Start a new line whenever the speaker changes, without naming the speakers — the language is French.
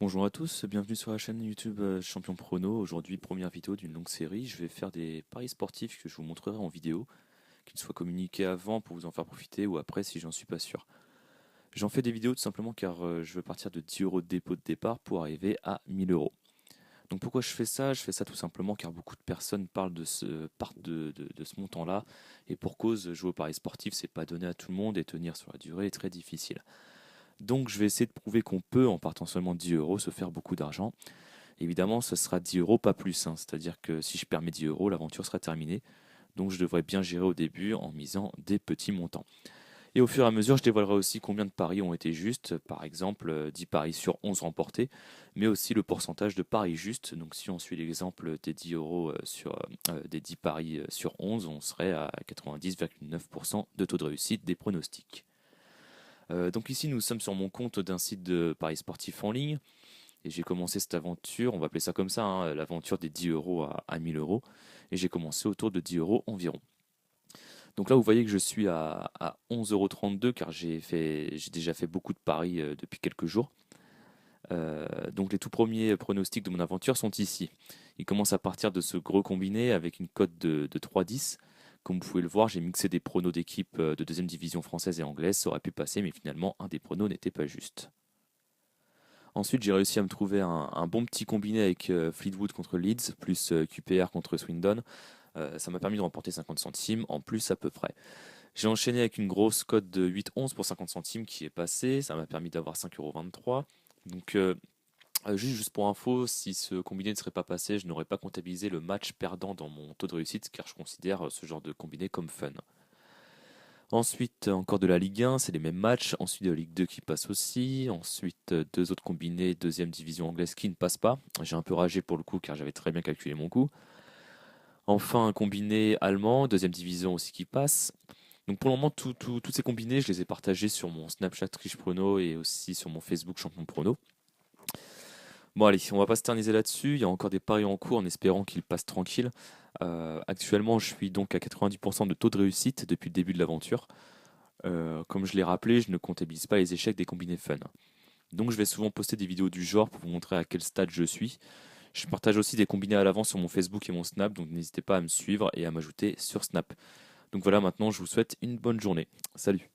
Bonjour à tous, bienvenue sur la chaîne YouTube Champion Prono. Aujourd'hui, première vidéo d'une longue série. Je vais faire des paris sportifs que je vous montrerai en vidéo, qu'ils soient communiqués avant pour vous en faire profiter ou après si j'en suis pas sûr. J'en fais des vidéos tout simplement car je veux partir de 10 euros de dépôt de départ pour arriver à 1000 euros. Donc pourquoi je fais ça? Je fais ça tout simplement car beaucoup de personnes partent de ce montant-là. Et pour cause, jouer au paris sportif, c'est pas donné à tout le monde et tenir sur la durée est très difficile. Donc je vais essayer de prouver qu'on peut, en partant seulement de 10 euros, se faire beaucoup d'argent. Évidemment, ce sera 10 euros, pas plus, hein. C'est-à-dire que si je perds mes 10 euros, l'aventure sera terminée. Donc je devrais bien gérer au début en misant des petits montants. Et au fur et à mesure, je dévoilerai aussi combien de paris ont été justes. Par exemple, 10 paris sur 11 remportés, mais aussi le pourcentage de paris justes. Donc si on suit l'exemple des 10 euros des 10 paris sur 11, on serait à 90,9% de taux de réussite des pronostics. Donc ici, nous sommes sur mon compte d'un site de paris sportifs en ligne. Et j'ai commencé cette aventure, on va appeler ça comme ça, hein, l'aventure des 10 euros à 1000 euros. Et j'ai commencé autour de 10 euros environ. Donc là, vous voyez que je suis à 11,32 € car j'ai déjà fait beaucoup de paris depuis quelques jours. Donc les tout premiers pronostics de mon aventure sont ici. Ils commencent à partir de ce gros combiné avec une cote de 3,10. Comme vous pouvez le voir, j'ai mixé des pronos d'équipes de deuxième division française et anglaise. Ça aurait pu passer, mais finalement, un des pronos n'était pas juste. Ensuite, j'ai réussi à me trouver un bon petit combiné avec Fleetwood contre Leeds, plus QPR contre Swindon. Ça m'a permis de remporter 50 centimes, en plus à peu près. J'ai enchaîné avec une grosse cote de 8,11 pour 50 centimes qui est passée. Ça m'a permis d'avoir 5,23 €. Donc, juste pour info, si ce combiné ne serait pas passé, je n'aurais pas comptabilisé le match perdant dans mon taux de réussite, car je considère ce genre de combiné comme fun. Ensuite, encore de la Ligue 1, c'est les mêmes matchs. Ensuite, de la Ligue 2 qui passe aussi. Ensuite, deux autres combinés, deuxième division anglaise qui ne passent pas. J'ai un peu ragé pour le coup car j'avais très bien calculé mon coup. Enfin, un combiné allemand, deuxième division aussi qui passe. Donc pour le moment, tous ces combinés, je les ai partagés sur mon Snapchat Triche Prono et aussi sur mon Facebook Champion Prono. Bon allez, on va pas s'éterniser là-dessus. Il y a encore des paris en cours en espérant qu'ils passent tranquilles. Actuellement, je suis donc à 90% de taux de réussite depuis le début de l'aventure. Comme je l'ai rappelé, je ne comptabilise pas les échecs des combinés fun. Donc je vais souvent poster des vidéos du genre pour vous montrer à quel stade je suis. Je partage aussi des combinés à l'avance sur mon Facebook et mon Snap, donc n'hésitez pas à me suivre et à m'ajouter sur Snap. Donc voilà, maintenant je vous souhaite une bonne journée. Salut!